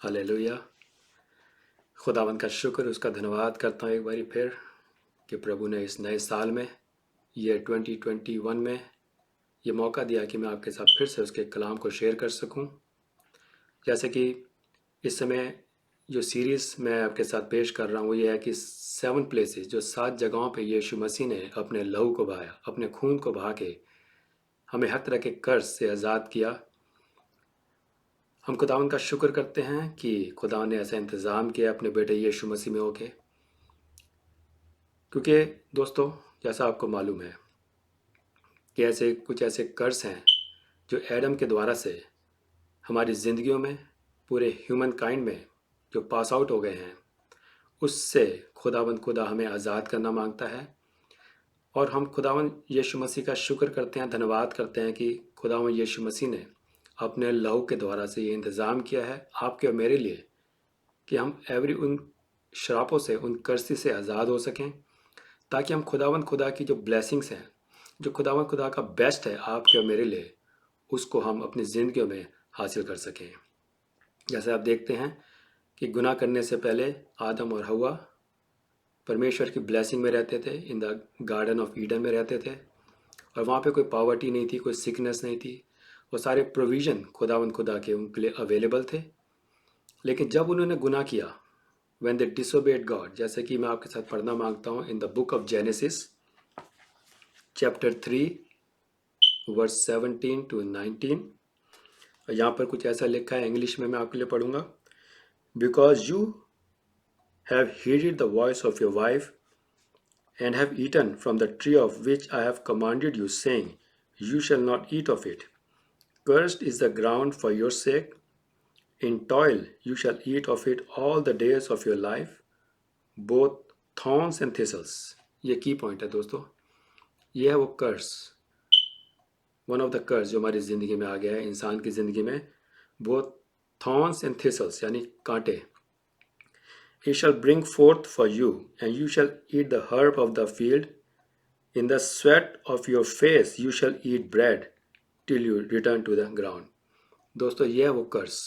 Hallelujah. खुदावंद का शुक्र, उसका धन्यवाद करता हूँ एक बारी फिर कि प्रभु ने इस नए साल में, ईयर 2021 में ये मौका दिया कि मैं आपके साथ फिर से उसके कलाम को शेयर कर सकूं। जैसे कि इस समय जो सीरीज़ मैं आपके साथ पेश कर रहा हूँ वो ये है कि 7 प्लेसेस, जो 7 जगहों पे यीशु मसीह ने अपने लहू को बहाया, अपने खून को बहा के हमें हर तरह के कर्ज से आज़ाद किया। हम खुदावंद का शुक्र करते हैं कि खुदा ने ऐसा इंतज़ाम किया अपने बेटे यीशु मसीह में होके, क्योंकि दोस्तों जैसा आपको मालूम है कि ऐसे कर्ज हैं जो एडम के द्वारा से हमारी ज़िंदगियों में, पूरे ह्यूमन काइंड में जो पास आउट हो गए हैं, उससे खुदा हमें आज़ाद करना मांगता है। और हम खुदावंद यीशु मसीह का शुक्र करते हैं, धन्यवाद करते हैं कि खुदावंद यीशु मसीह ने अपने लहू के द्वारा से ये इंतज़ाम किया है आपके और मेरे लिए कि हम उन श्रापों से, उन कर्ज़ी से आज़ाद हो सकें, ताकि हम खुदा की जो ब्लेसिंग्स हैं, जो खुदा का बेस्ट है आपके और मेरे लिए, उसको हम अपनी ज़िंदगियों में हासिल कर सकें। जैसे आप देखते हैं कि गुनाह करने से पहले आदम और हवा परमेश्वर की ब्लेसिंग में रहते थे, in the garden of Eden में रहते थे, और वहाँ पे कोई पॉवर्टी नहीं थी, कोई सिकनेस नहीं थी। वो सारे प्रोविज़न खुदा के उनके लिए अवेलेबल थे। लेकिन जब उन्होंने गुनाह किया, when they disobeyed God, जैसे कि मैं आपके साथ पढ़ना मांगता हूँ in the book of Genesis chapter 3 verse 17 to 19। और यहाँ पर कुछ ऐसा लिखा है, इंग्लिश में मैं आपके लिए पढ़ूंगा। Because you have heeded the voice of your wife and have eaten from the tree of which I have commanded you, saying, you shall not eat of it. Cursed is the ground for your sake. In toil you shall eat of it all the days of your life, both thorns and thistles। ये की point है दोस्तों। ये है वो कर्स, one of the कर्स जो हमारी ज़िंदगी में आ गया है, इंसान की ज़िंदगी में। बोथ थॉर्न्स एंड थिसल्स यानी कांटे। He shall bring forth for you, and you shall eat the herb of the field. In the sweat of your face you shall eat bread till you return to the ground। दोस्तों ये है वो कर्स।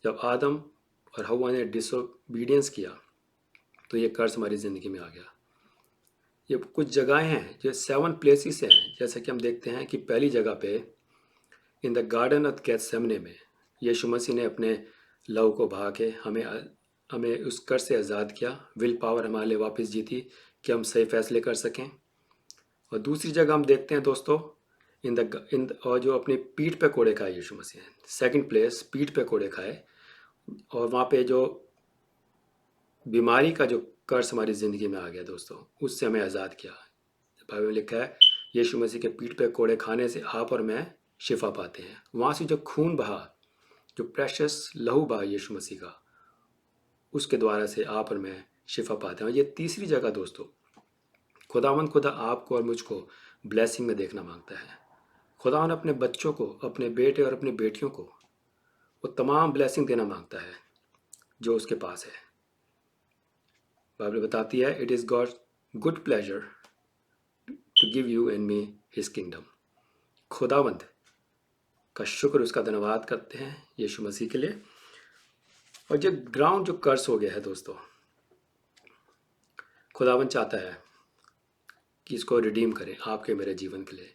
जब आदम और हवा ने disobedience किया तो ये कर्स हमारी ज़िंदगी में आ गया। ये कुछ जगहें हैं जो 7 प्लेसेस हैं। जैसे कि हम देखते हैं कि पहली जगह पे इन द गार्डन ऑफ गेथसेमने में यीशु मसीह ने अपने लहू को बहा के हमें उस कर से आज़ाद किया। विल पावर हमारे लिए वापस जीती कि हम सही फैसले कर सकें। और दूसरी जगह हम देखते हैं दोस्तों और जो अपनी पीठ पे कोड़े खाए यीशु मसीह ने, सेकंड प्लेस पीठ पे कोड़े खाए, और वहाँ पे जो बीमारी का जो कर्ज हमारी ज़िंदगी में आ गया दोस्तों, उससे हमें आज़ाद किया। बाइबल में लिखा है यीशु मसीह के पीठ पे कोड़े खाने से आप और मैं शिफा पाते हैं। वहाँ से जो खून बहा, जो प्रेशस लहू बहा यीशु मसीह का, उसके द्वारा से आप और मैं शिफा पाते हैं। और ये तीसरी जगह दोस्तों, खुदा आपको और मुझको ब्लेसिंग में देखना मांगता है। खुदावन अपने बच्चों को, अपने बेटे और अपनी बेटियों को वो तमाम ब्लेसिंग देना मांगता है जो उसके पास है। बाइबल बताती है it is God good pleasure to give you and me his kingdom. खुदावंद का शुक्र, उसका धन्यवाद करते हैं यीशु मसीह के लिए। और जो ग्राउंड जो कर्स हो गया है दोस्तों, खुदावंद चाहता है कि इसको रिडीम करें आपके मेरे जीवन के लिए,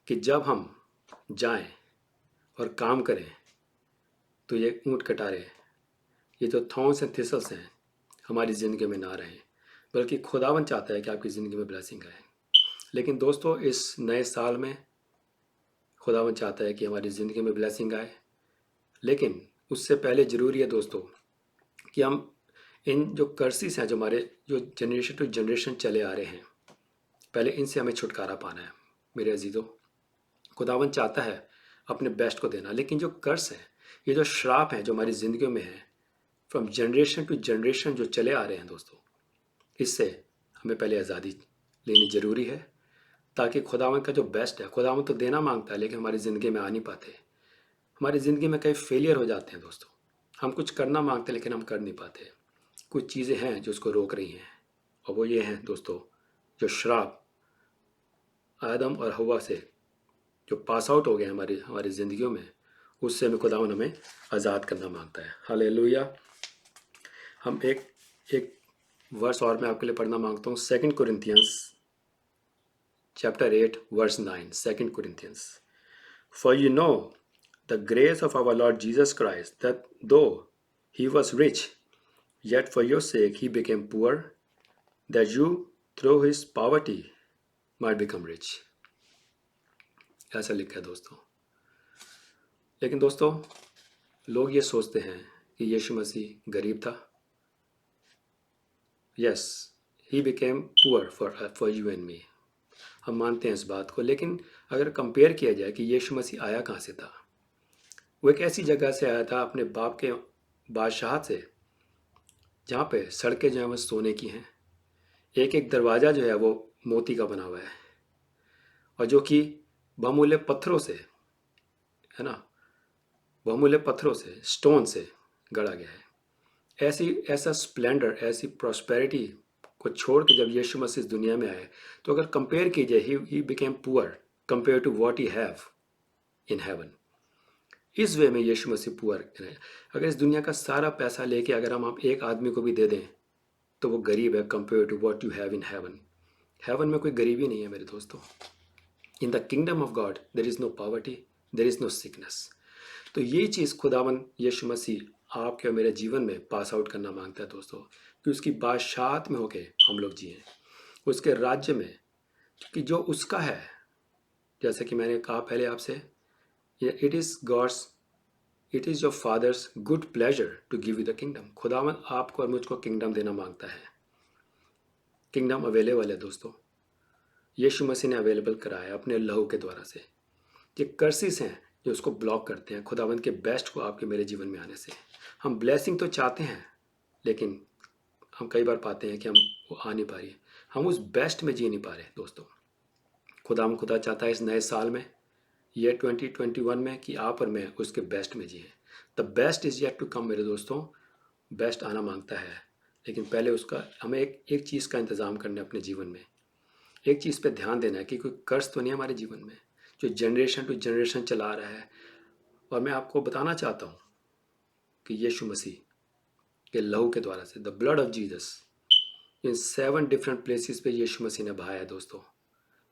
कि जब हम जाएं और काम करें तो ये ऊंट कटारे, ये जो थॉर्न्स एंड थिसल्स हैं हमारी ज़िंदगी में ना रहें, बल्कि खुदावंद चाहता है कि आपकी ज़िंदगी में ब्लेसिंग आए। लेकिन दोस्तों इस नए साल में खुदावंद चाहता है कि हमारी ज़िंदगी में ब्लेसिंग आए, लेकिन उससे पहले ज़रूरी है दोस्तों कि हम इन जो कर्सिस हैं जो हमारे जो जनरेशन टू जनरेशन चले आ रहे हैं, पहले इनसे हमें छुटकारा पाना है। मेरे अजीज़ों, खुदावंद चाहता है अपने बेस्ट को देना, लेकिन जो कर्स है, ये जो श्राप हैं जो हमारी ज़िंदगियों में है, फ्रॉम जनरेशन टू जनरेशन जो चले आ रहे हैं दोस्तों, इससे हमें पहले आज़ादी लेनी ज़रूरी है, ताकि खुदावंद का जो बेस्ट है, खुदावंद तो देना मांगता है लेकिन हमारी ज़िंदगी में आ नहीं पाते। हमारी ज़िंदगी में कई फेलियर हो जाते हैं दोस्तों। हम कुछ करना मांगते हैं लेकिन हम कर नहीं पाते। कुछ चीज़ें हैं जो उसको रोक रही हैं, और वो ये हैं दोस्तों, जो श्राप आदम और हवा से जो पास आउट हो गए हमारी ज़िंदगियों में, उससे हमें खुदावन हमें आज़ाद करना मांगता है। हालेलुया। हम एक एक वर्स और मैं आपके लिए पढ़ना मांगता हूँ। 2 Corinthians chapter 8 verse 9। 2 Corinthians, for you know the grace of our Lord Jesus Christ, that though he was rich, yet for your sake he became poor, that you through his poverty might become rich। ऐसा लिखा है दोस्तों। लेकिन दोस्तों, लोग ये सोचते हैं कि यीशु मसीह गरीब था। Yes, he became poor for you and मी। हम मानते हैं इस बात को, लेकिन अगर कंपेयर किया जाए कि यीशु मसीह आया कहाँ से था, वो एक ऐसी जगह से आया था, अपने बाप के बादशाहत से, जहाँ पे सड़कें जो हैं वो सोने की हैं, एक एक दरवाज़ा जो है वो मोती का बना हुआ है, और जो कि बहुमूल्य पत्थरों से, है ना, बहुमूल्य पत्थरों से, स्टोन से गढ़ा गया है। ऐसा स्प्लेंडर, ऐसी प्रॉस्पेरिटी को छोड़ के जब यीशु मसीह इस दुनिया में आए, तो अगर कंपेयर की जाए, he became poor compare to what he have in heaven. इस वे में यीशु मसीह पुअर है। अगर इस दुनिया का सारा पैसा लेके अगर हम एक आदमी को भी दे दें, तो वो गरीब है compare to what you have in heaven. Heaven में कोई गरीबी नहीं है मेरे दोस्तों। In the kingdom of God there is no poverty, there is no sickness. तो ये चीज़ खुदावन यीशु मसीह आपके और मेरे जीवन में पास आउट करना मांगता है दोस्तों, कि उसकी बादशाहत में होके हम लोग जिए, उसके राज्य में, कि जो उसका है। जैसे कि मैंने कहा पहले आपसे, it is your father's good pleasure to give you the kingdom. खुदावन आपको और मुझको किंगडम देना मांगता है। किंगडम अवेलेबल है दोस्तों, यीशु मसीह ने अवेलेबल कराया अपने लहू के द्वारा से। ये कर्सिस हैं जो उसको ब्लॉक करते हैं खुदावंद के बेस्ट को आपके मेरे जीवन में आने से। हम ब्लेसिंग तो चाहते हैं, लेकिन हम कई बार पाते हैं कि हम वो आ नहीं पा रही है, हम उस बेस्ट में जी नहीं पा रहे दोस्तों। खुदा चाहता है इस नए साल में, ये 2021 में, कि आप और मैं उसके बेस्ट में जिए। The best is yet to come मेरे दोस्तों। बेस्ट आना मांगता है, लेकिन पहले उसका हमें एक चीज़ का इंतज़ाम करना है अपने जीवन में। एक चीज़ पे ध्यान देना है कि कोई कर्ज तो नहीं है हमारे जीवन में जो जनरेशन टू जनरेशन चला रहा है। और मैं आपको बताना चाहता हूँ कि यीशु मसीह के लहू के द्वारा से, the blood of Jesus, in 7 different places पे यीशु मसीह ने बहाया है दोस्तों।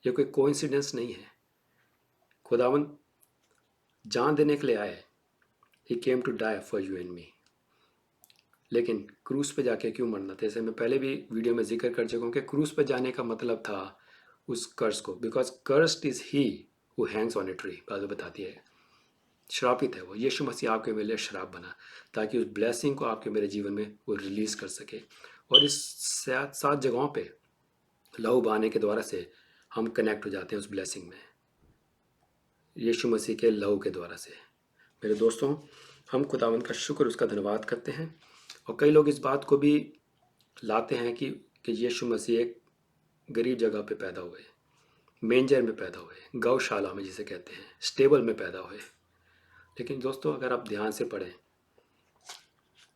ये कोई कोइंसिडेंस नहीं है। खुदावन जान देने के लिए आए, he came to die for you and me. लेकिन क्रूस पे जाके क्यों मरना था? जैसे मैं पहले भी वीडियो में जिक्र कर चुका हूँ कि क्रूस पे जाने का मतलब था उस कर्ज को, because cursed is he who Hanks on a tree. Bible बताती है श्रापित है वो। यीशु मसीह आपके मेरे लिए श्राप बना, ताकि उस ब्लेसिंग को आपके मेरे जीवन में वो रिलीज कर सके। और इस 7 जगहों पे लहू बहाने के द्वारा से हम कनेक्ट हो जाते हैं उस ब्लेसिंग में, यीशु मसीह के लहू के द्वारा से। मेरे दोस्तों, हम खुदावंद का शुक्र, उसका धन्यवाद करते हैं। और कई लोग इस बात को भी लाते हैं कि यीशु मसीह एक गरीब जगह पे पैदा हुए, मेंजर में पैदा हुए, गौशाला में जिसे कहते हैं, स्टेबल में पैदा हुए। लेकिन दोस्तों, अगर आप ध्यान से पढ़ें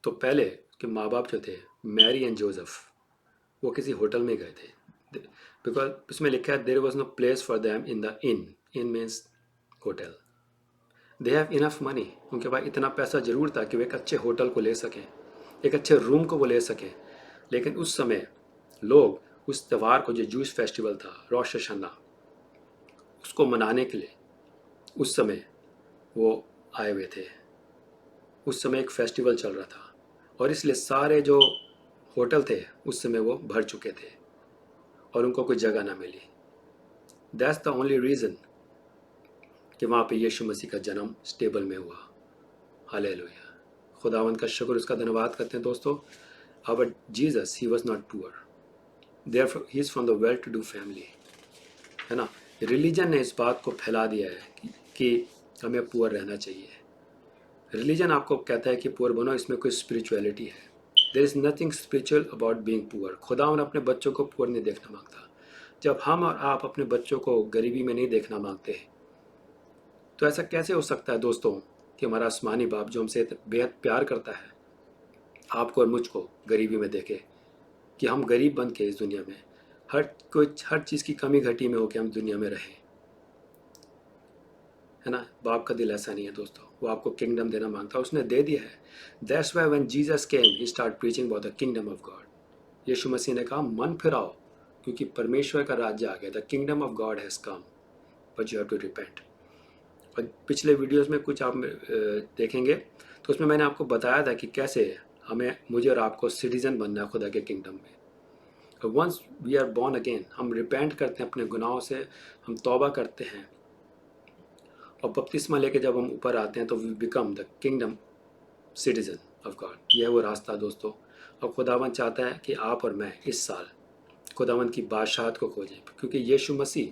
तो पहले के माँ बाप जो थे, मैरी एंड जोसेफ, वो किसी होटल में गए थे, बिकॉज उसमें लिखा है there was no place for them in the inn means hotel. They have enough money, उनके पास इतना पैसा जरूर था कि वे एक अच्छे होटल को ले सकें, एक अच्छे रूम को वो ले सकें। लेकिन उस समय लोग उस त्यौहार को, जो जूस फेस्टिवल था, रोश हशना, उसको मनाने के लिए उस समय वो आए हुए थे। उस समय एक फेस्टिवल चल रहा था, और इसलिए सारे जो होटल थे उस समय वो भर चुके थे और उनको कोई जगह ना मिली। दैट्स द ओनली रीज़न कि वहाँ पे यीशु मसीह का जन्म स्टेबल में हुआ। हालेलुया। खुदावंद का शुक्र, उसका धन्यवाद करते हैं दोस्तों। Our Jesus, he was not poor, therefore he is from the well to do family, है ना। रिलीजन ने इस बात को फैला दिया है कि हमें पुअर रहना चाहिए। रिलीजन आपको कहता है कि पुअर बनो, इसमें कोई स्पिरिचुअलिटी है। There is nothing spiritual about being poor. खुदावंद अपने बच्चों को पुअर नहीं देखना मांगता। जब हम और आप अपने बच्चों को गरीबी में नहीं देखना मांगते, तो ऐसा कैसे हो सकता है दोस्तों कि हमारा आसमानी बाप जो हमसे बेहद प्यार करता है, आपको और मुझको गरीबी में देखे, कि हम गरीब बन के इस दुनिया में हर चीज़ की कमी घटी में होकर हम दुनिया में रहें। है ना। बाप का दिल ऐसा नहीं है दोस्तों, वो आपको किंगडम देना मांगता है, उसने दे दिया है। That's why when Jesus came he start preaching about the kingdom of God. यीशु मसीह ने कहा मन फिराओ क्योंकि परमेश्वर का राज्य आ गया, the kingdom of God has come but you have to repent. और पिछले वीडियोस में कुछ आप देखेंगे तो उसमें मैंने आपको बताया था कि कैसे हमें, मुझे और आपको सिटीजन बनना है खुदा के किंगडम में। Once we are born again, हम रिपेंट करते हैं अपने गुनाहों से, हम तौबा करते हैं और बपतिस्मा लेके जब हम ऊपर आते हैं तो we become the kingdom citizen of God. यह है वो रास्ता दोस्तों। और खुदावन चाहता है कि आप और मैं इस साल खुदावन की बादशाहत को खोजें, क्योंकि यीशु मसीह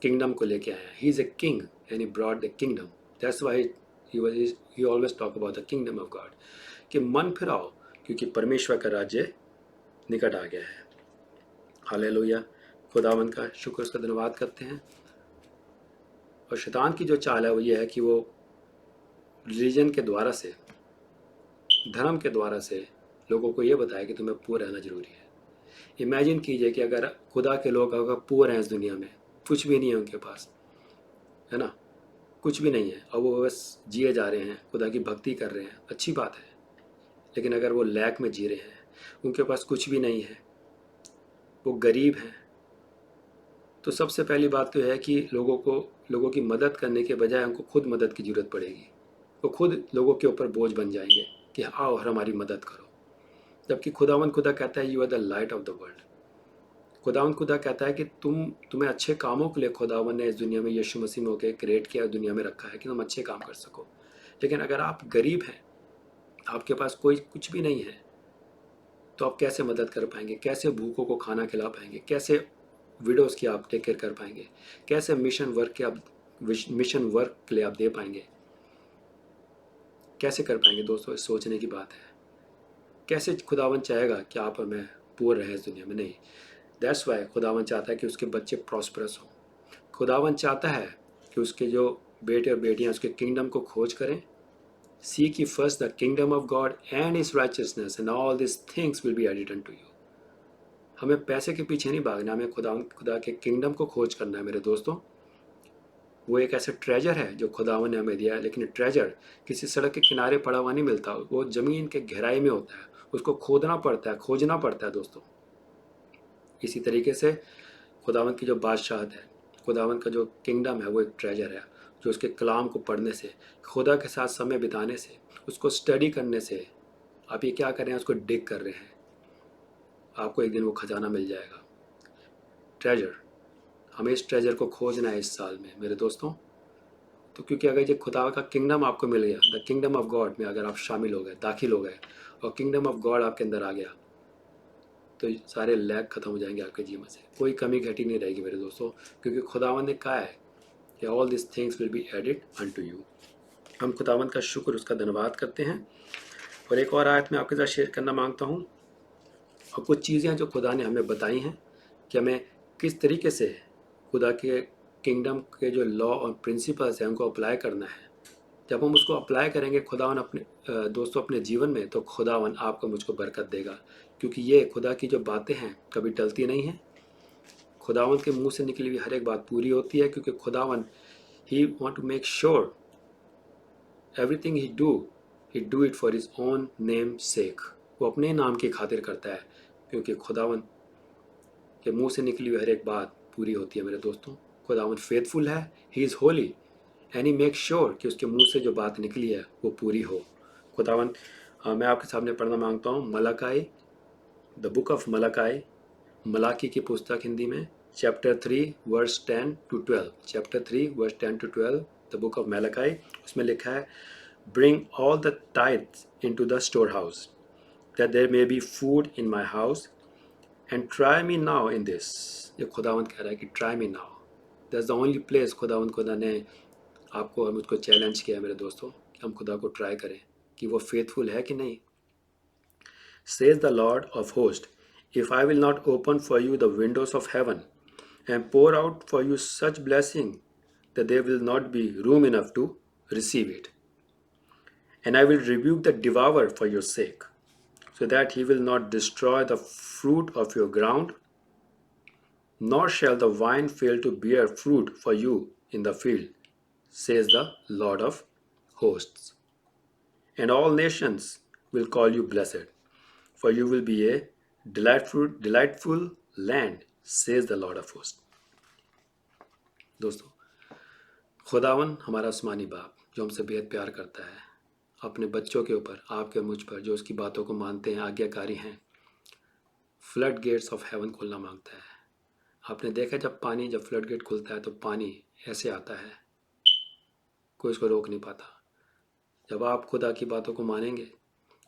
किंगडम को लेके आया। He is a king and he brought the kingdom. That's why he always talk about the kingdom of God, कि मन फिराओ क्योंकि परमेश्वर का राज्य निकट आ गया है। हालेलुया, खुदावन का शुक्र, उसका धन्यवाद करते हैं। और शैतान की जो चाल है वो ये है कि वो रिलीजन के द्वारा से, धर्म के द्वारा से लोगों को ये बताया कि तुम्हें पुअर रहना जरूरी है। इमेजिन कीजिए कि अगर खुदा के लोग अगर पुअर हैं इस दुनिया में, कुछ भी नहीं है उनके पास, है ना, कुछ भी नहीं है, और वो बस जिए जा रहे हैं, खुदा की भक्ति कर रहे हैं, अच्छी बात है। लेकिन अगर वो लैक में जी रहे हैं, उनके पास कुछ भी नहीं है, वो गरीब हैं, तो सबसे पहली बात तो है कि लोगों की मदद करने के बजाय उनको खुद मदद की ज़रूरत पड़ेगी। वो खुद लोगों के ऊपर बोझ बन जाएंगे कि आओ और हमारी मदद करो। जबकि खुदा कहता है you are the light of the world. खुदा कहता है कि तुम्हें अच्छे कामों के लिए खुदावन ने इस दुनिया में यीशु मसीह में होकर क्रिएट किया, दुनिया में रखा है कि तुम अच्छे काम कर सको। लेकिन अगर आप गरीब हैं, आपके पास कोई कुछ भी नहीं है, तो आप कैसे मदद कर पाएंगे? कैसे भूखों को खाना खिला पाएंगे? कैसे विडोज़ की आप टेक केयर कर पाएंगे? कैसे मिशन वर्क के लिए आप दे पाएंगे? कैसे कर पाएंगे दोस्तों? इस सोचने की बात है। कैसे खुदावन चाहेगा कि आप और मैं पुअर रहे इस दुनिया में? नहीं। दैट्स वाई खुदावन चाहता है कि उसके बच्चे प्रॉस्परस हों। खुदावन चाहता है कि उसके जो बेटे और बेटियां उसके किंगडम को खोज करें। Seek ye first the kingdom of God and his righteousness and all these things will be added unto you। हमें पैसे के पीछे नहीं भागना, हमें खुदा के किंगडम को खोज करना है मेरे दोस्तों। वो एक ऐसा ट्रेजर है जो खुदावन ने हमें दिया है, लेकिन ट्रेजर किसी सड़क के किनारे पड़ा हुआ नहीं मिलता, वो ज़मीन के गहराई में होता है, उसको खोदना पड़ता है, खोजना पड़ता है दोस्तों। इसी तरीके से खुदावन की जो बादशाहत है, खुदावन का जो किंगडम है, वो एक ट्रेजर है जो उसके कलाम को पढ़ने से, खुदा के साथ समय बिताने से, उसको स्टडी करने से, आप ये क्या कर रहे हैं, उसको डिग कर रहे हैं, आपको एक दिन वो खजाना मिल जाएगा। ट्रेजर, हमें इस ट्रेजर को खोजना है इस साल में मेरे दोस्तों। तो क्योंकि अगर ये खुदा का किंगडम आपको मिल गया, द किंगडम ऑफ गॉड में अगर आप शामिल हो गए, दाखिल हो गए, और किंगडम ऑफ गॉड आपके अंदर आ गया, तो सारे लैग खत्म हो जाएंगे आपके जीवन से, कोई कमी घटी नहीं रहेगी मेरे दोस्तों, क्योंकि खुदावन ने कहा है कि all this things will be added unto you. हम खुदावन का शुक्र, उसका धन्यवाद करते हैं। और एक और आयत मैं आपके साथ शेयर करना मांगता हूँ, और कुछ चीज़ें जो खुदा ने हमें बताई हैं कि हमें किस तरीके से खुदा के किंगडम के जो लॉ और प्रिंसिपल्स हैं उनको अप्लाई करना है। जब हम उसको अप्लाई करेंगे खुदावन अपने दोस्तों अपने जीवन में, तो खुदावन आपको मुझको बरकत देगा, क्योंकि ये खुदा की जो बातें हैं कभी टलती नहीं हैं। खुदावन के मुंह से निकली हुई हर एक बात पूरी होती है, क्योंकि खुदावन he want to make sure everything he do it for his own name sake. वो अपने नाम की खातिर करता है, क्योंकि खुदावन के मुंह से निकली हुई हर एक बात पूरी होती है मेरे दोस्तों। खुदावन फेथफुल है, he is Holi and he make sure कि उसके मुंह से जो बात निकली है वो पूरी हो। खुदावन मैं आपके सामने पढ़ना मांगता हूँ Malachi, the book of Malachi, Malachi की पुस्तक हिंदी में, chapter 3 verse 10 to 12, chapter 3 verse 10 to 12, the book of Malachi. उसमें लिखा है, bring all the tithes into the store house that there may be food in my house and try me now in this. ये खुदावंत कह रहा है कि try me now, that's the only place खुदा ने आपको और मुझको चैलेंज किया है मेरे दोस्तों, कि हम खुदा को ट्राई करें कि वो फेथफुल है कि नहीं। Says the Lord of host, if I will not open for you the windows of heaven and pour out for you such blessing that there will not be room enough to receive it. And I will rebuke the devourer for your sake, so that he will not destroy the fruit of your ground, nor shall the vine fail to bear fruit for you in the field, says the Lord of hosts. And all nations will call you blessed, for you will be a delightful land, says the Lord of hosts. दोस्तों, खुदावन हमारा आसमानी बाप जो हमसे बेहद प्यार करता है, अपने बच्चों के ऊपर, आपके और मुझ पर जो उसकी बातों को मानते हैं, आज्ञाकारी हैं, फ्लड गेट्स ऑफ हेवन खोलना मांगता है। आपने देखा जब फ्लड गेट खुलता है तो पानी ऐसे आता है, कोई इसको रोक नहीं पाता। जब आप खुदा की बातों को मानेंगे,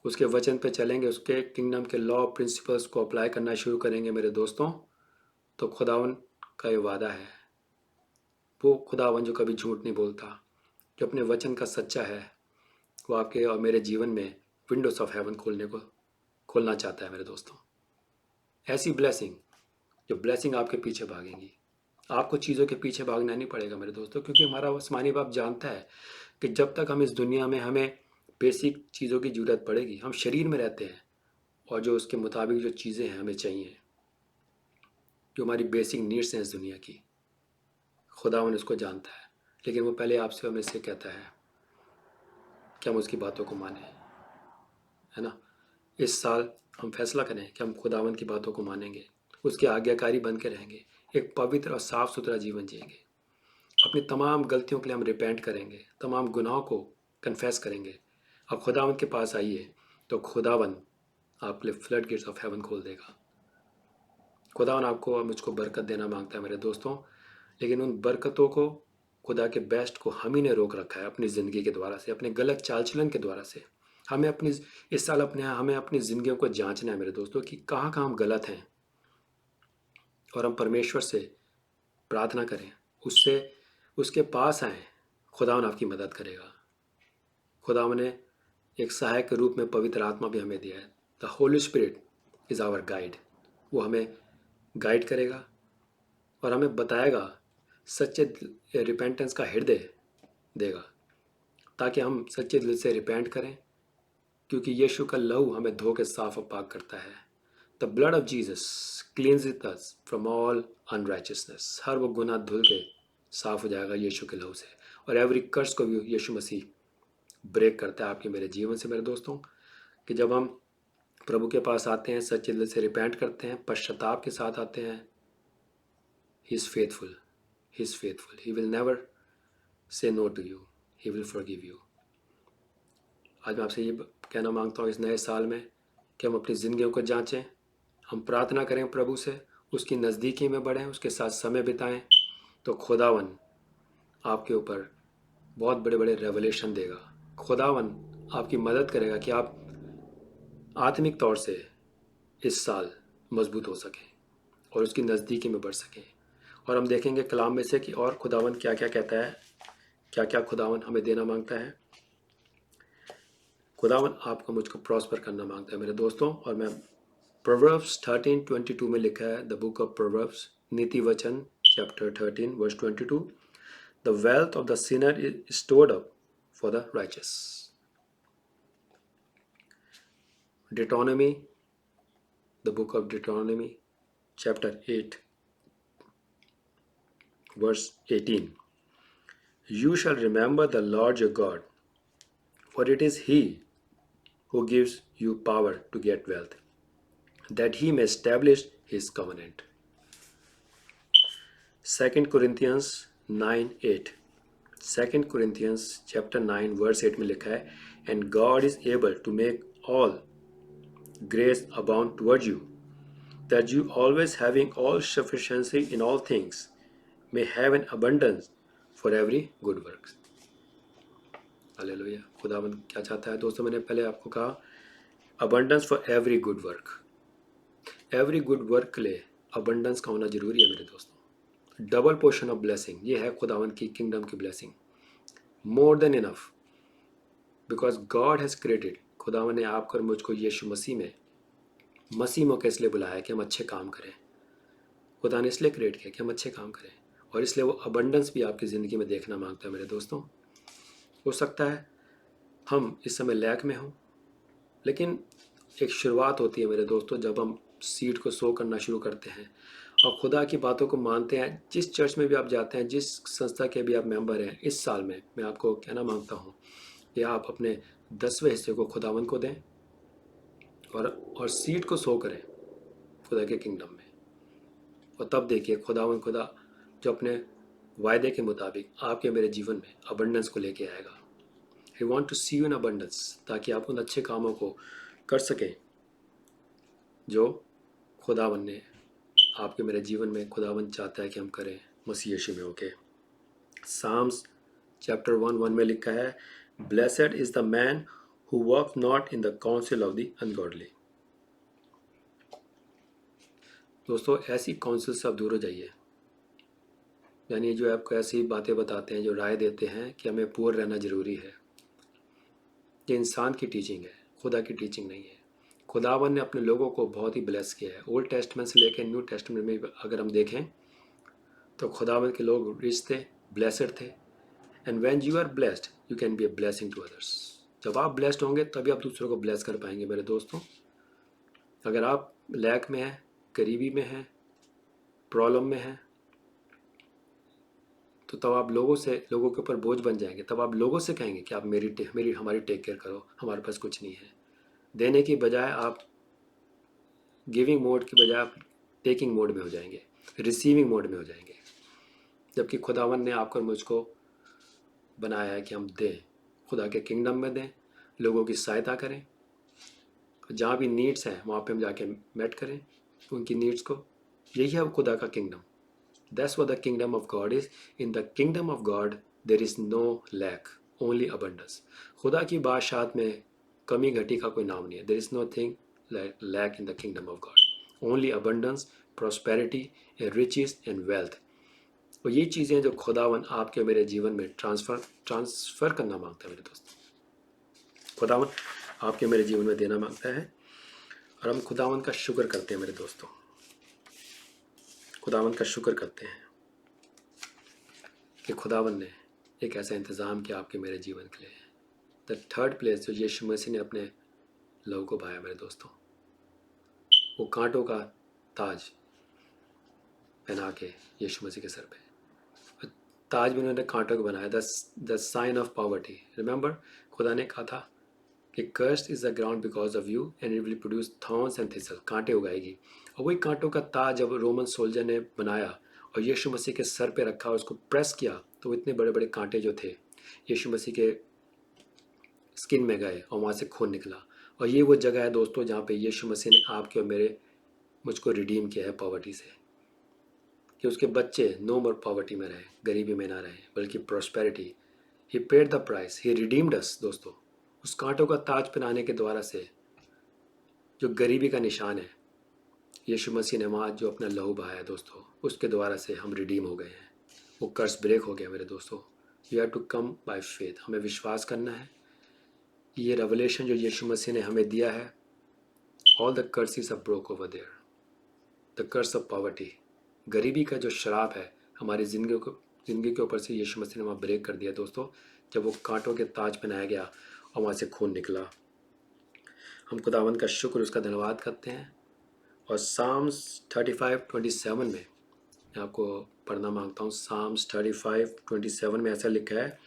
उसके वचन पे चलेंगे, उसके किंगडम के लॉ प्रिंसिपल्स को अप्लाई करना शुरू करेंगे मेरे दोस्तों, तो खुदावन का ये वादा है, वो खुदावन जो कभी झूठ नहीं बोलता, जो अपने वचन का सच्चा है, वो आपके और मेरे जीवन में विंडोज ऑफ हेवन खोलना चाहता है मेरे दोस्तों। ऐसी ब्लेसिंग, जो ब्लेसिंग आपके पीछे भागेंगी। आपको चीज़ों के पीछे भागना नहीं पड़ेगा मेरे दोस्तों, क्योंकि हमारा आसमानी बाप जानता है कि जब तक हम इस दुनिया में हमें बेसिक चीज़ों की ज़रूरत पड़ेगी, हम शरीर में रहते हैं और जो उसके मुताबिक जो चीज़ें हैं हमें चाहिए, जो हमारी बेसिक नीड्स हैं इस दुनिया की, खुदावन उसको जानता है। लेकिन वो पहले आपसे हमें से कहता है कि हम उसकी बातों को माने, है ना। इस साल हम फैसला करें कि हम खुदावन की बातों को मानेंगे, उसके आज्ञाकारी बन के रहेंगे, एक पवित्र और साफ सुथरा जीवन जिएंगे, अपनी तमाम गलतियों के लिए हम रिपेंट करेंगे, तमाम गुनाहों को कन्फेस करेंगे। अब खुदावन के पास आइए तो खुदावन आपके लिए फ्लड गेट्स ऑफ हेवन खोल देगा। खुदावन आपको और मुझको बरकत देना मांगता है मेरे दोस्तों, लेकिन उन बरकतों को, खुदा के बेस्ट को हम ही ने रोक रखा है अपनी ज़िंदगी के द्वारा से, अपने गलत चाल चलन के द्वारा से। हमें इस साल हमें अपनी ज़िंदगियों को जांचना है मेरे दोस्तों कि कहाँ कहाँ हम गलत हैं, और हम परमेश्वर से प्रार्थना करें, उसके पास आएँ। खुदावन आपकी मदद करेगा। खुदावन ने एक सहायक के रूप में पवित्र आत्मा भी हमें दिया है। The Holy Spirit is our guide. वो हमें गाइड करेगा और हमें बताएगा, सच्चे रिपेंटेंस का हृदय देगा, ताकि हम सच्चे दिल से रिपेंट करें, क्योंकि यीशु का लहू हमें धो के साफ और पाक करता है। The blood of Jesus cleanses us from all unrighteousness. हर वो गुनाह धुल के साफ हो जाएगा यीशु के लहू से, और एवरी कर्स को भी यीशु मसीह ब्रेक करता है आपके मेरे जीवन से मेरे दोस्तों। कि जब हम प्रभु के पास आते हैं, सच्चे दिल से रिपेंट करते हैं, पश्चाताप के साथ आते हैं, he is faithful, he will never say no to you, he will forgive you. आज मैं आपसे ये कहना मांगता हूँ इस नए साल में कि हम अपनी ज़िंदगियों को जांचें, हम प्रार्थना करें प्रभु से, उसकी नज़दीकी में बढ़ें, उसके साथ समय बिताएं, तो खुदावन आपके ऊपर बहुत बड़े बड़े रेवलेशन देगा। खुदावन आपकी मदद करेगा कि आप आत्मिक तौर से इस साल मजबूत हो सकें और उसकी नज़दीकी में बढ़ सकें। और हम देखेंगे कलाम में से कि और खुदावन क्या क्या कहता है, क्या क्या खुदावन हमें देना मांगता है। खुदावन आपको मुझको प्रॉस्पर करना मांगता है मेरे दोस्तों। और मैं प्रोवर्ब्स 13:22 में लिखा है, द बुक ऑफ प्रोवर्ब्स, नीति वचन chapter 13 verse 22, the wealth of the sinner is stored up for the righteous. Deuteronomy, the book of Deuteronomy chapter 8 verse 18, you shall remember the Lord your God, for it is he who gives you power to get wealth, that he may establish his covenant. 2 Corinthians 9:8, 2 Corinthians chapter 9 verse 8 में लिखा है, and God is able to make all grace abound toward you, that you always having all sufficiency in all things may have an abundance for every good work. Hallelujah. खुदावंद क्या चाहता है दोस्तों, मैंने पहले आपको कहा abundance for every good work. Every good work के लिए अबंडेंस का होना जरूरी है मेरे दोस्तों। डबल पोर्शन ऑफ ब्लेसिंग, ये है खुदावंद की किंगडम की blessing, more than enough, because God has created. खुदावंद ने आपको और मुझको यीशु मसीह में इसलिए बुलाया कि हम अच्छे काम करें। खुदा ने इसलिए क्रिएट किया कि हम अच्छे काम करें, और इसलिए वो अबंडेंस भी आपकी ज़िंदगी में देखना मांगता है मेरे दोस्तों। हो सकता है हम इस समय लैक में हों, लेकिन एक शुरुआत होती है मेरे दोस्तों जब हम सीड को सो करना शुरू करते हैं और खुदा की बातों को मानते हैं, जिस चर्च में भी आप जाते हैं, जिस संस्था के भी आप मेंबर हैं, इस साल में मैं आपको कहना मांगता हूँ कि आप अपने 10वें हिस्से को खुदावन को दें और सीट को सो करें खुदा के किंगडम में। और तब देखिए खुदा जो अपने वायदे के मुताबिक आपके मेरे जीवन में अबंडेंस को लेके आएगा। I want to see you in abundance, ताकि आप उन अच्छे कामों को कर सकें जो खुदावन ने आपके मेरे जीवन में खुदावन चाहता है कि हम करें मसीह यीशु में होके। साम्स चैप्टर 1:1 में लिखा है, blessed is the man who walk not in the council of the ungodly. दोस्तों, ऐसी काउंसिल से आप दूर हो जाइए, यानी जो आपको ऐसी बातें बताते हैं, जो राय देते हैं कि हमें पुअर रहना ज़रूरी है। ये इंसान की टीचिंग है, खुदा की टीचिंग नहीं है। खुदावन ने अपने लोगों को बहुत ही ब्लेस किया है। ओल्ड टेस्टमेंट से लेकर न्यू टेस्टमेंट में अगर हम देखें तो खुदावन के लोग रिच थे, ब्लेसड थे। And when you are blessed you can be a blessing to others. जब आप ब्लेस्ड होंगे तभी आप दूसरों को ब्लेस कर पाएंगे मेरे दोस्तों। अगर आप लैक में हैं, गरीबी में हैं, प्रॉब्लम में हैं, तो तब आप लोगों के ऊपर बोझ बन जाएंगे। तब आप लोगों से कहेंगे कि आप हमारी टेक केयर करो, हमारे पास कुछ नहीं है। देने की बजाय आप गिविंग मोड की बजाय आप टेकिंग मोड में हो जाएंगे, रिसीविंग मोड में हो जाएंगे। जबकि खुदावन ने आपको और मुझको बनाया है कि हम दें, खुदा के किंगडम में दें, लोगों की सहायता करें, जहाँ भी नीड्स हैं वहाँ पे हम जाके मेट करें उनकी नीड्स को। यही है खुदा का kingdom. That's what the kingdom of God is. In the kingdom of God there is no lack, only abundance. खुदा की बादशाहत में कमी घटी का कोई नाम नहीं है। There is nothing like lack in the kingdom of God. Only abundance, prosperity, and riches and wealth. और ये चीज़ें जो खुदावन आपके मेरे जीवन में ट्रांसफ़र करना मांगता है मेरे दोस्त। खुदावन आपके मेरे जीवन में देना मांगता है और हम खुदावन का शुक्र करते हैं मेरे दोस्तों। खुदावन का शुक्र करते हैं कि खुदावन ने एक ऐसा इंतज़ाम किया आपके मेरे जीवन के लिए। द थर्ड प्लेस जो यीशु मसीह ने अपने लहू को बहाया मेरे दोस्तों, वो कांटों का ताज पहना के यीशु मसीह के सर पे। ताज भी उन्होंने कांटों का बनाया, the sign of poverty. Remember, खुदा ने कहा था कि cursed is the ground because of you and it will produce thorns and thistle, कांटे उगाएगी। और वही कांटों का ताज जब रोमन सोल्जर ने बनाया और यीशु मसीह के सर पे रखा और उसको प्रेस किया, तो वो इतने बड़े बड़े कांटे जो थे यीशु मसीह के स्किन में गए और वहाँ से खून निकला। और ये वो जगह है दोस्तों जहाँ पे यीशु मसीह ने आपके और मुझको रिडीम किया है पॉवर्टी से, कि उसके बच्चे नो मोर पॉवर्टी में रहे, गरीबी में ना रहे, बल्कि prosperity. He paid the price, he redeemed us. दोस्तों, उस कांटों का ताज पहनाने के द्वारा से जो गरीबी का निशान है, यीशु मसीह ने वहाँ जो अपना लहू बहाया दोस्तों, उसके द्वारा से हम रिडीम हो गए हैं। वो कर्स ब्रेक हो गया मेरे दोस्तों। You have to come by faith. हमें विश्वास करना है। ये रेवलेशन जो यीशु मसीह ने हमें दिया है, all the curses are broke over there. The curse of poverty, गरीबी का जो शराब है हमारी ज़िंदगी के ऊपर से यीशु मसीह ने वहाँ ब्रेक कर दिया दोस्तों, जब वो कांटों के ताज पहनाया गया और वहाँ से खून निकला। हम खुदावंद का शुक्र, उसका धन्यवाद करते हैं। और साम्स 35:27 में मैं आपको पढ़ना मांगता हूँ। साम्स 35:27 में ऐसा लिखा है,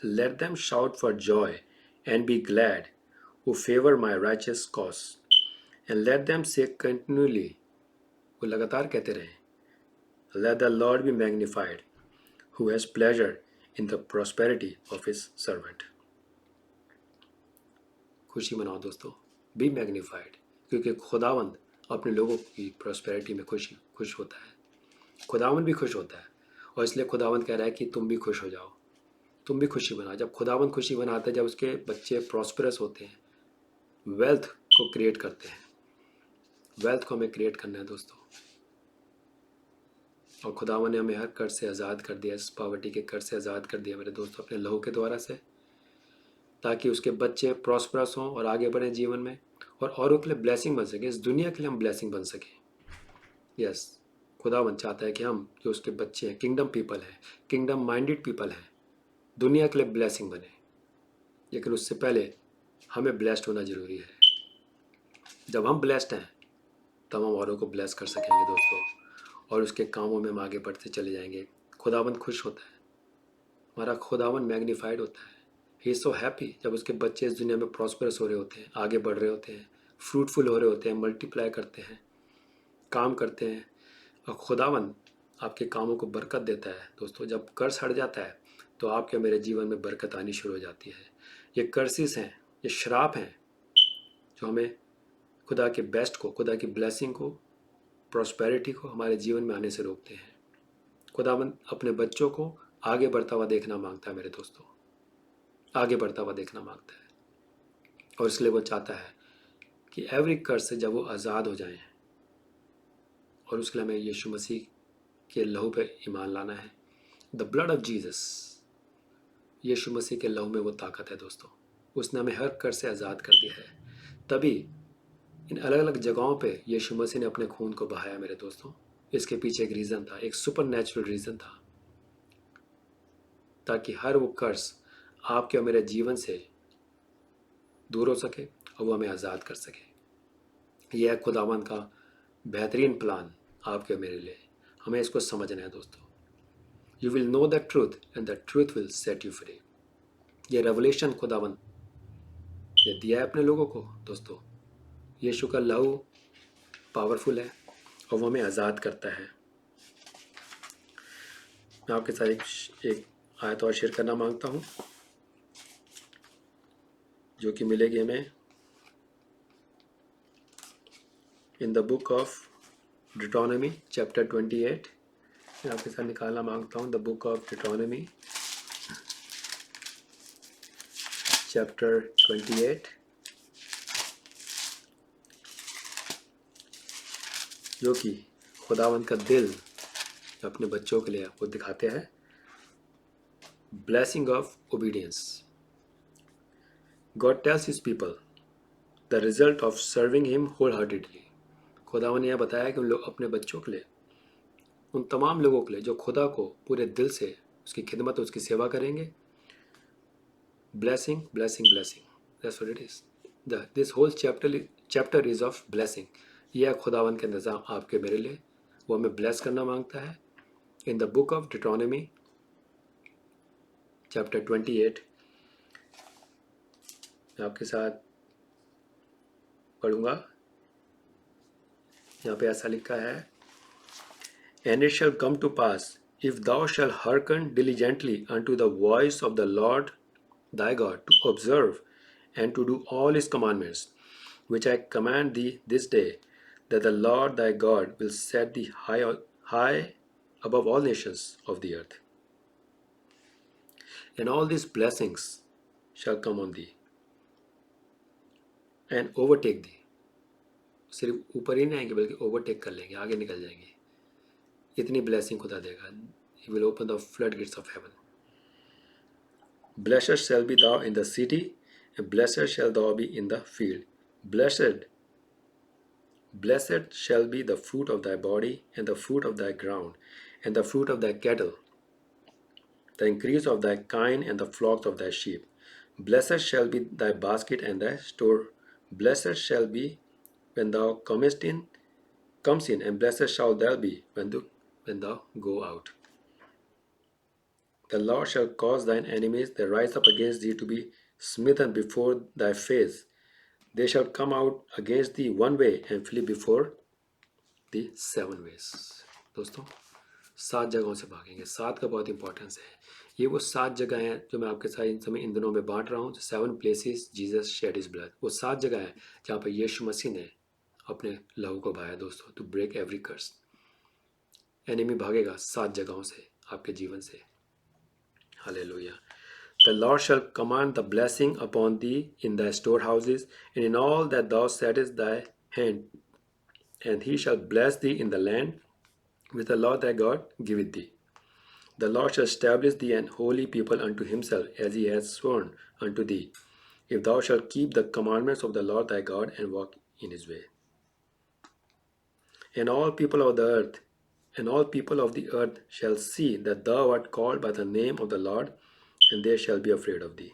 let them shout for joy and be glad who favour my righteous cause and let them say continually, वो लगातार कहते रहें, let the Lord be magnified who has pleasure in the prosperity of his servant. खुशी मनाओ दोस्तों, B magnified, क्योंकि खुदावंद अपने लोगों की प्रॉस्पेरिटी में खुश होता है। खुदावंद भी खुश होता है और इसलिए खुदावंद कह रहा है कि तुम भी खुश हो जाओ, तुम भी खुशी बनाओ। जब खुदावंद खुशी बनाता है, जब उसके बच्चे प्रॉस्पेरस होते हैं, वेल्थ को क्रिएट करते हैं। वेल्थ को हमें क्रिएट करना है दोस्तों। और खुदावंद ने हमें हर कर्ज से आज़ाद कर दिया, इस पॉवर्टी के कर्ज से आज़ाद कर दिया मेरे दोस्तों, अपने लहू के द्वारा से, ताकि उसके बच्चे प्रॉस्परस हों और आगे बढ़ें जीवन में और औरों के लिए ब्लेसिंग बन सके, इस दुनिया के लिए हम ब्लेसिंग बन सकें। यस, खुदावंद चाहता है कि हम जो उसके बच्चे हैं, किंगडम पीपल हैं, किंगडम माइंडेड पीपल हैं, दुनिया के लिए ब्लेसिंग बने। लेकिन उससे पहले हमें ब्लेस्ड होना ज़रूरी है। जब हम ब्लेस्ड हैं तब हम औरों को ब्लेस कर सकेंगे दोस्तों। और उसके कामों में हम आगे बढ़ते चले जाएंगे। खुदावंद खुश होता है, हमारा खुदावंद मैग्नीफाइड होता है। ही इज़ सो हैप्पी जब उसके बच्चे इस दुनिया में प्रॉस्परस हो रहे होते हैं, आगे बढ़ रहे होते हैं, फ्रूटफुल हो रहे होते हैं, मल्टीप्लाई करते हैं, काम करते हैं, और खुदावंद आपके कामों को बरकत देता है। दोस्तों, जब कर्ज हट जाता है तो आपके मेरे जीवन में बरकत आनी शुरू हो जाती है। ये कर्सिस हैं, ये श्राप हैं जो हमें खुदा के बेस्ट को, खुदा की ब्लेसिंग को, प्रॉस्पेरिटी को हमारे जीवन में आने से रोकते हैं। खुदावंद अपने बच्चों को आगे बढ़ता हुआ देखना मांगता है मेरे दोस्तों, आगे बढ़ता हुआ देखना मांगता है। और इसलिए वो चाहता है कि एवरी कर्ज से जब वो आज़ाद हो जाएं, और उसके लिए हमें यीशु मसीह के लहू पे ईमान लाना है। द ब्लड ऑफ जीसस, यीशु मसीह के लहू में वो ताकत है दोस्तों, उसने हमें हर कर्ज से आज़ाद कर दिया है। तभी इन अलग अलग जगहों पे यीशु मसीह ने अपने खून को बहाया मेरे दोस्तों। इसके पीछे एक रीज़न था, एक सुपर नेचुरल रीज़न था, ताकि हर वो कर्ज आपके और मेरे जीवन से दूर हो सके और वो हमें आज़ाद कर सके। यह है खुदावंद का बेहतरीन प्लान आपके और मेरे लिए। हमें इसको समझना है दोस्तों। You will know the truth and the truth will set you free. ये रेवलेशन खुदावंद ये दिया है अपने लोगों को दोस्तों। यीशु का लहू पावरफुल है और वो हमें आज़ाद करता है। मैं आपके साथ एक आयत और शेयर करना मांगता हूँ, जो कि मिलेगी हमें in the book of Deuteronomy chapter 28। मैं आपके साथ निकालना मांगता हूँ the book of Deuteronomy chapter 28, जो कि खुदावंद का दिल अपने बच्चों के लिए वो दिखाते हैं। Blessing of obedience. God tells his people the result of serving him wholeheartedly. खुदावंद ने यह बताया कि उन लोग अपने बच्चों के लिए, उन तमाम लोगों के लिए जो खुदा को पूरे दिल से उसकी खिदमत, उसकी सेवा करेंगे, blessing blessing blessing, that's what it is. This whole chapter is of blessing. यह खुदावंद का निज़ाम आपके मेरे लिए, वो हमें ब्लेस करना मांगता है। In the book of Deuteronomy chapter 28 मैं आपके साथ पढ़ूंगा। यहाँ पे ऐसा लिखा है, And it shall come to pass, if thou shalt hearken diligently unto the voice of the Lord thy God, to observe and to do all his commandments, which I command thee this day, that the Lord thy God will set thee high above all nations of the earth. And all these blessings shall come on thee and overtake thee. सिर्फ ऊपर ही नहीं आएंगे बल्कि overtake कर लेंगे, आगे निकल जाएंगे। इतनी ब्लेसिंग खुदा देगा। He will open the floodgates of heaven. Blessed shall be thou in the city, and blessed shall thou be in the field. Blessed shall be the fruit of thy body, and the fruit of thy ground, and the fruit of thy cattle, the increase of thy kine, and the flocks of thy sheep. Blessed shall be thy basket and thy store. Blessed shall be when thou comest in, and blessed shall thou be when thou go out. The Lord shall cause thine enemies that rise up against thee to be smitten before thy face. They shall come out against thee one way and flee before thee 7 ways. दोस्तों, 7 जगहों से भागेंगे। 7 का बहुत importance है। ये वो 7 जगह हैं जो मैं आपके साथ इन समय इन दिनों में बांट रहा हूँ। 7 places Jesus shed his blood। वो 7 जगह हैं जहाँ पर यीशु मसीह ने अपने लहू को बहाया दोस्तों, to break every curse. Enemy भागेगा 7 जगहों से आपके जीवन से। Hallelujah. The Lord shall command the blessing upon thee in thy storehouses, and in all that thou settest thy hand, and he shall bless thee in the land which the Lord thy God giveth thee. The Lord shall establish thee an holy people unto himself, as he hath sworn unto thee, if thou shalt keep the commandments of the Lord thy God and walk in his way. And all people of the earth shall see that thou art called by the name of the Lord, and they shall be afraid of thee.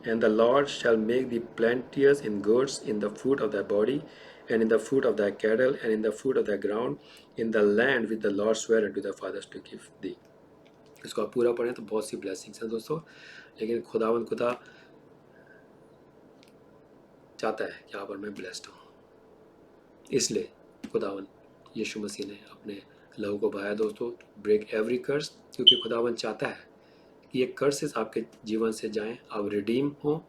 And the Lord shall make thee plenteous in goods, in the fruit of thy body, and in the fruit of thy cattle, and in the fruit of thy ground, in the land which the Lord sware unto thy fathers to give thee. इसको आप पूरा पढ़ें तो बहुत सी blessings हैं दोस्तों, लेकिन खुदा चाहता है कि आप और मैं ब्लेस्ड हूँ, इसलिए खुदावन यीशु मसीह ने अपने लहू को बहाया दोस्तों, ब्रेक एवरी कर्स, क्योंकि खुदावन चाहता है कि ये कर्सेस आपके जीवन से जाएं, आप रिडीम हों,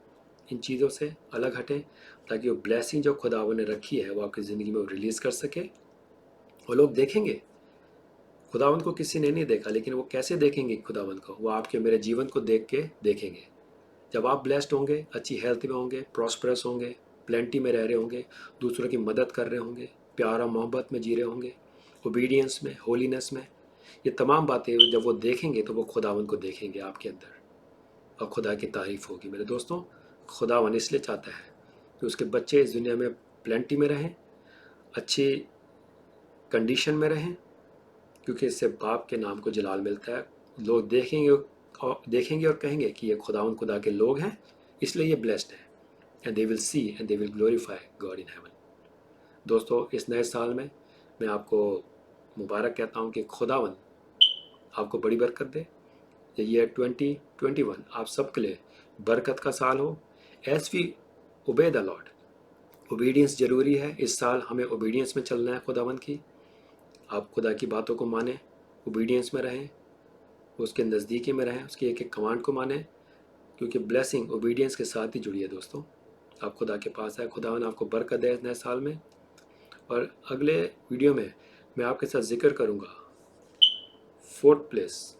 इन चीज़ों से अलग हटें, ताकि वो ब्लेसिंग जो खुदावन ने रखी है वो आपकी ज़िंदगी में वो रिलीज़ कर सके। वो लोग देखेंगे, खुदावन को किसी ने नहीं देखा, लेकिन वो कैसे देखेंगे खुदावन को? वो आपके मेरे जीवन को देख के देखेंगे। जब आप ब्लेस्ड होंगे, अच्छी हेल्थ में होंगे, प्रॉस्परस होंगे, प्लेंटी में रह रहे होंगे, दूसरों की मदद कर रहे होंगे, प्यार और मोहब्बत में जी रहे होंगे, ओबीडियंस में, होलीनेस में, ये तमाम बातें जब वो देखेंगे तो वो खुदावन को देखेंगे आपके अंदर, और खुदा की तारीफ होगी। मेरे दोस्तों, खुदावन इसलिए चाहता है कि उसके बच्चे इस दुनिया में प्लेंटी में रहें, अच्छी कंडीशन में रहें, क्योंकि इससे बाप के नाम को जलाल मिलता है। लोग देखेंगे और कहेंगे कि ये खुदावन खुदा के लोग हैं, इसलिए ये ब्लेस्ड है, and they will see and they will glorify God in heaven. दोस्तों, इस नए साल में मैं आपको मुबारक कहता हूँ कि खुदावन आपको बड़ी बरकत दे। ये 2021 आप सबके लिए बरकत का साल हो। As we obey the Lord, obedience ज़रूरी है। इस साल हमें ओबीडियंस में चलना है खुदावन की। आप खुदा की बातों को माने, ओबीडियंस में रहें, उसके नज़दीकी में रहें, उसकी एक एक कमांड को माने, क्योंकि ब्लेसिंग ओबीडियंस के साथ ही जुड़ी है दोस्तों। आप खुदा के पास है, खुदावन आपको बरकत दे इस नए साल में। और अगले वीडियो में मैं आपके साथ जिक्र करूँगा 4th प्लेस,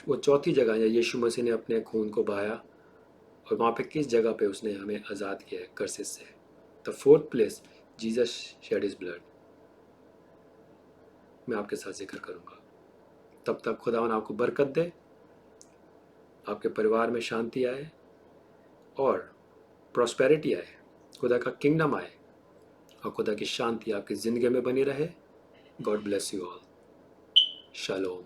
वो चौथी जगह है यीशु मसीह ने अपने खून को बहाया, और वहाँ पे किस जगह पे उसने हमें आज़ाद किया है कर्सेस से। The 4th place, Jesus shed his blood, मैं आपके साथ जिक्र करूँगा। तब तक खुदावन आपको बरकत दे, आपके परिवार में शांति आए और प्रॉस्पेरिटी आए, खुदा का किंगडम आए, और खुदा की शांति आपकी ज़िंदगी में बनी रहे। God bless you all. Shalom.